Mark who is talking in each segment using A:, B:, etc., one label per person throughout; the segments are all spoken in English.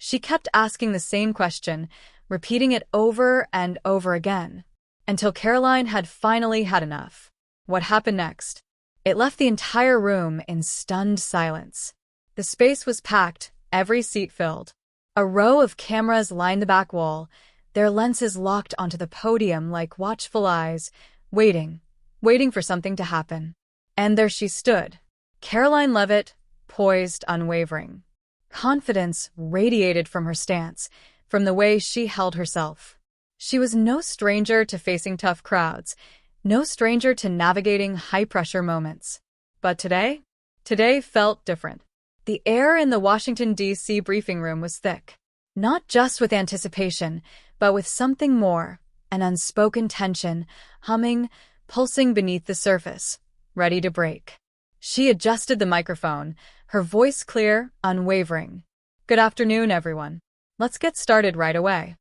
A: She kept asking the same question, repeating it over and over again, until Karoline had finally had enough. What happened next? It left the entire room in stunned silence. The space was packed, every seat filled. A row of cameras lined the back wall, their lenses locked onto the podium like watchful eyes, waiting for something to happen. And there she stood, Karoline Leavitt, poised, unwavering. Confidence radiated from her stance, from the way she held herself. She was no stranger to facing tough crowds, no stranger to navigating high-pressure moments. But today felt different. The air in the Washington, D.C. briefing room was thick, not just with anticipation, but with something more, an unspoken tension, humming, pulsing beneath the surface, ready to break. She adjusted the microphone, her voice clear, unwavering. "Good afternoon, everyone. Let's get started right away."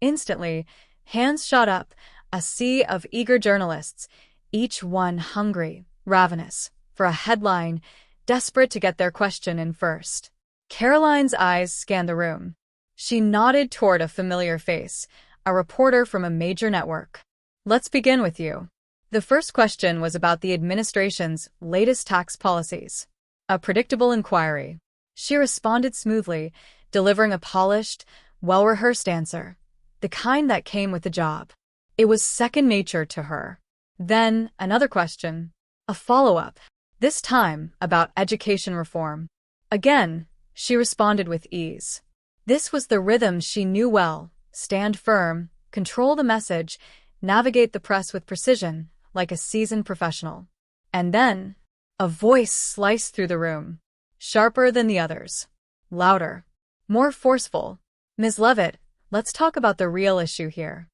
A: Instantly, hands shot up, a sea of eager journalists, each one hungry, ravenous, for a headline, desperate to get their question in first. Karoline's eyes scanned the room. She nodded toward a familiar face, a reporter from a major network. "Let's begin with you." The first question was about the administration's latest tax policies. A predictable inquiry. She responded smoothly, delivering a polished, well-rehearsed answer, the kind that came with the job. It was second nature to her. Then, another question. A follow-up. This time, about education reform. Again, she responded with ease. This was the rhythm she knew well: stand firm, control the message, navigate the press with precision, like a seasoned professional. And then, a voice sliced through the room. Sharper than the others. Louder. More forceful. "Ms. Leavitt, let's talk about the real issue here."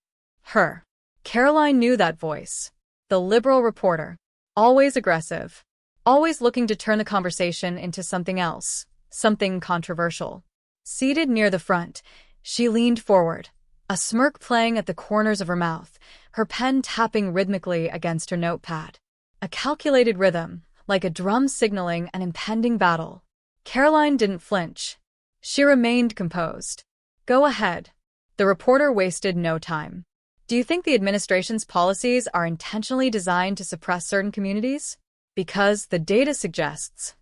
A: Her. Karoline knew that voice. The liberal reporter. Always aggressive. Always looking to turn the conversation into something else, something controversial. Seated near the front, she leaned forward, a smirk playing at the corners of her mouth, her pen tapping rhythmically against her notepad. A calculated rhythm, like a drum signaling an impending battle. Karoline didn't flinch. She remained composed. "Go ahead." The reporter wasted no time. "Do you think the administration's policies are intentionally designed to suppress certain communities? Because the data suggests."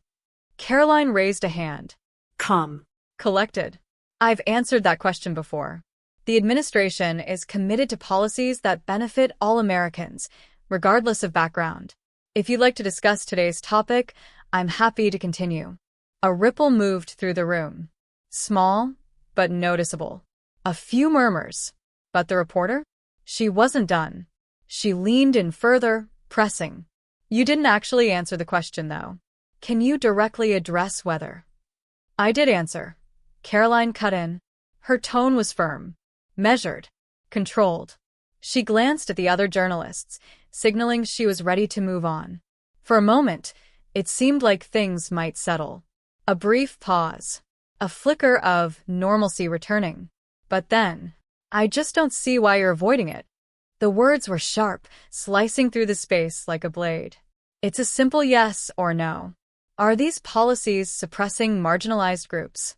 A: Karoline raised a hand.
B: Calm.
A: Collected. "I've answered that question before. The administration is committed to policies that benefit all Americans, regardless of background. If you'd like to discuss today's topic, I'm happy to continue." A ripple moved through the room. Small, but noticeable. A few murmurs. But the reporter? She wasn't done. She leaned in further, pressing. "You didn't actually answer the question, though. Can you directly address whether—" "I did answer." Karoline cut in. Her tone was firm, measured, controlled. She glanced at the other journalists, signaling she was ready to move on. For a moment, it seemed like things might settle. A brief pause. A flicker of normalcy returning. But then, "I just don't see why you're avoiding it." The words were sharp, slicing through the space like a blade. "It's a simple yes or no. Are these policies suppressing marginalized groups?"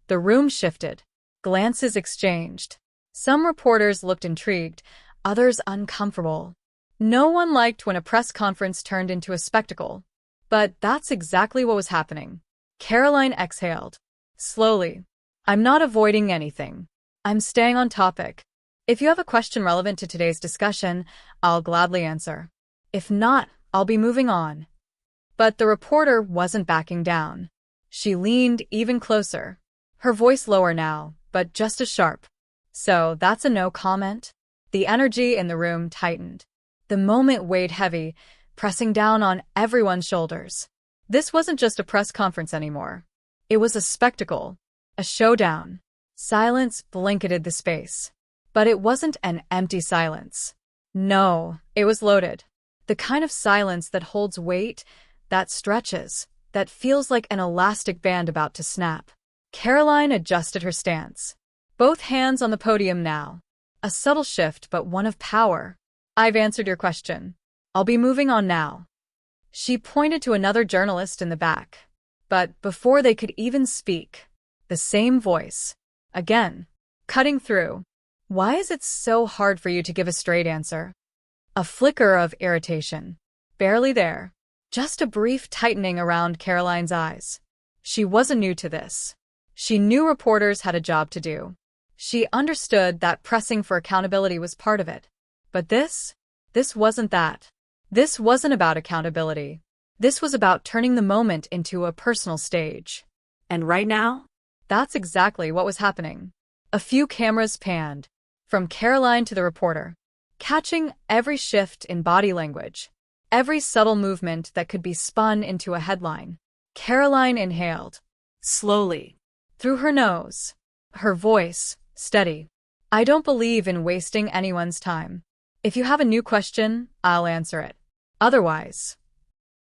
A: The room shifted. Glances exchanged. Some reporters looked intrigued, others uncomfortable. No one liked when a press conference turned into a spectacle. But that's exactly what was happening. Karoline exhaled. Slowly. "I'm not avoiding anything. I'm staying on topic. If you have a question relevant to today's discussion, I'll gladly answer. If not, I'll be moving on." But the reporter wasn't backing down. She leaned even closer. Her voice lower now, but just as sharp. "So that's a no comment?" The energy in the room tightened. The moment weighed heavy, pressing down on everyone's shoulders. This wasn't just a press conference anymore. It was a spectacle, a showdown. Silence blanketed the space. But it wasn't an empty silence. No, it was loaded. The kind of silence that holds weight, that stretches, that feels like an elastic band about to snap. Karoline adjusted her stance. Both hands on the podium now. A subtle shift, but one of power. "I've answered your question. I'll be moving on now." She pointed to another journalist in the back. But before they could even speak, the same voice, Again. Cutting through. Why is it so hard for you to give a straight answer? A flicker of irritation. Barely there. Just a brief tightening around Karoline's eyes. She wasn't new to this. She knew reporters had a job to do. She understood that pressing for accountability was part of it. But this wasn't that. This wasn't about accountability. This was about turning the moment into a personal stage.
B: And right now?
A: That's exactly what was happening. A few cameras panned, from Karoline to the reporter, catching every shift in body language, every subtle movement that could be spun into a headline. Karoline inhaled,
B: slowly,
A: through her nose, her voice steady. I don't believe in wasting anyone's time. If you have a new question, I'll answer it. Otherwise,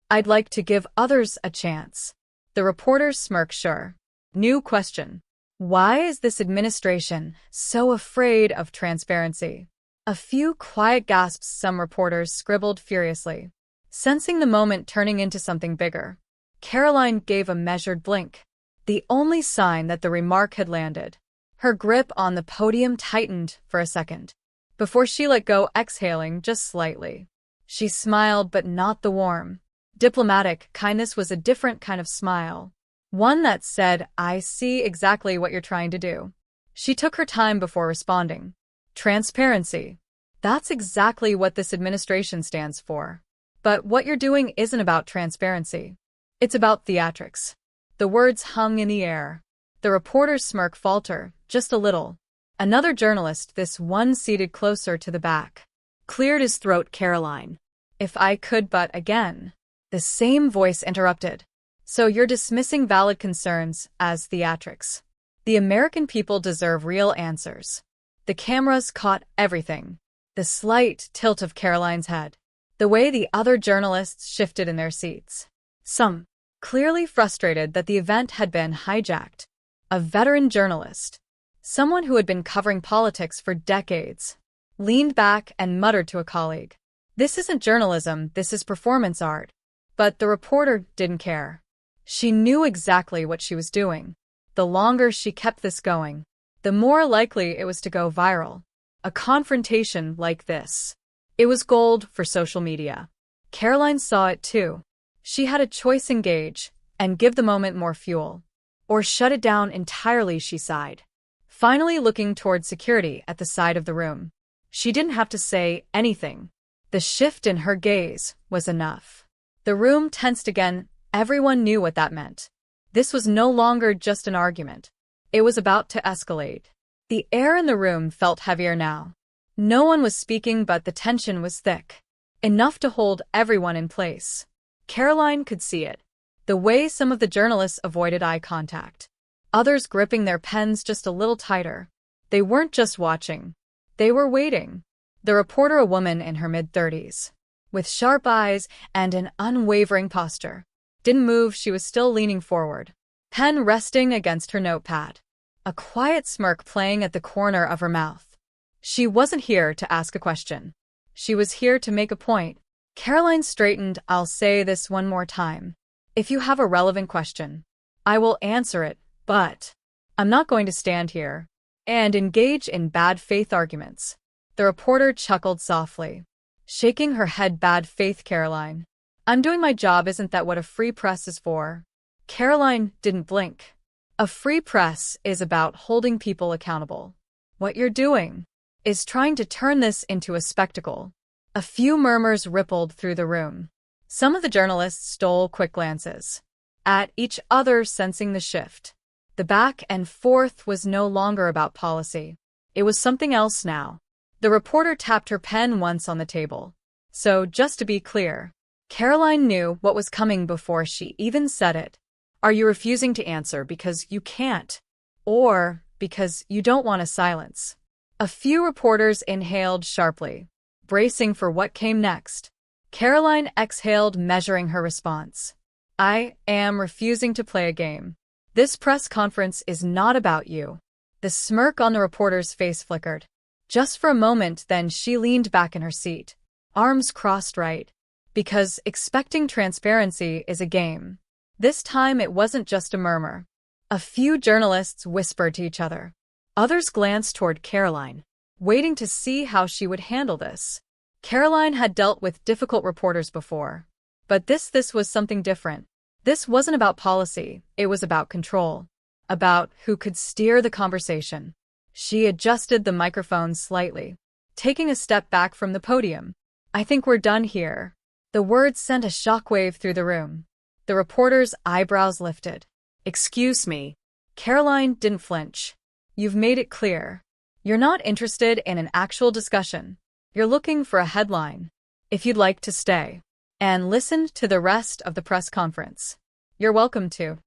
A: I'd like to give others a chance. The reporter's smirk sure. New question. Why is this administration so afraid of transparency? A few quiet gasps some reporters scribbled furiously, sensing the moment turning into something bigger. Karoline gave a measured blink, the only sign that the remark had landed. Her grip on the podium tightened for a second, before she let go, exhaling just slightly. She smiled, but not the warm, diplomatic kindness. Was a different kind of smile. One that said, I see exactly what you're trying to do. She took her time before responding. Transparency. That's exactly what this administration stands for. But what you're doing isn't about transparency. It's about theatrics. The words hung in the air. The reporter's smirk faltered, just a little. Another journalist, this one seated closer to the back, cleared his throat. Karoline. If I could, but again. The same voice interrupted. So you're dismissing valid concerns as theatrics. The American people deserve real answers. The cameras caught everything. The slight tilt of Karoline's head. The way the other journalists shifted in their seats. Some, clearly frustrated that the event had been hijacked. A veteran journalist, someone who had been covering politics for decades, leaned back and muttered to a colleague. This isn't journalism, this is performance art. But the reporter didn't care. She knew exactly what she was doing. The longer she kept this going, the more likely it was to go viral. A confrontation like this. It was gold for social media. Karoline saw it too. She had a choice: engage and give the moment more fuel, or shut it down entirely. She sighed, finally looking toward security at the side of the room. She didn't have to say anything. The shift in her gaze was enough. The room tensed again. Everyone knew what that meant. This was no longer just an argument. It was about to escalate. The air in the room felt heavier now. No one was speaking, but the tension was thick, enough to hold everyone in place. Karoline could see it. The way some of the journalists avoided eye contact. Others gripping their pens just a little tighter. They weren't just watching. They were waiting. The reporter, a woman in her mid-30s, with sharp eyes and an unwavering posture, didn't move. She was still leaning forward, pen resting against her notepad, a quiet smirk playing at the corner of her mouth. She wasn't here to ask a question. She was here to make a point. Karoline straightened. I'll say this one more time. If you have a relevant question, I will answer it, but I'm not going to stand here and engage in bad faith arguments. The reporter chuckled softly, shaking her head. Bad faith, Karoline. I'm doing my job. Isn't that what a free press is for? Karoline didn't blink. A free press is about holding people accountable. What you're doing is trying to turn this into a spectacle. A few murmurs rippled through the room. Some of the journalists stole quick glances at each other, sensing the shift. The back and forth was no longer about policy. It was something else now. The reporter tapped her pen once on the table. So, just to be clear, Karoline knew what was coming before she even said it. Are you refusing to answer because you can't? Or because you don't want to silence? A few reporters inhaled sharply, bracing for what came next. Karoline exhaled, measuring her response. I am refusing to play a game. This press conference is not about you. The smirk on the reporter's face flickered. Just for a moment, then she leaned back in her seat, arms crossed right. Because expecting transparency is a game. This time it wasn't just a murmur. A few journalists whispered to each other. Others glanced toward Karoline, waiting to see how she would handle this. Karoline had dealt with difficult reporters before. But this was something different. This wasn't about policy, it was about control. About who could steer the conversation. She adjusted the microphone slightly, taking a step back from the podium. "I think we're done here." The words sent a shockwave through the room. The reporter's eyebrows lifted.
B: Excuse me.
A: Karoline didn't flinch. "You've made it clear. You're not interested in an actual discussion. You're looking for a headline. If you'd like to stay and listen to the rest of the press conference, you're welcome to."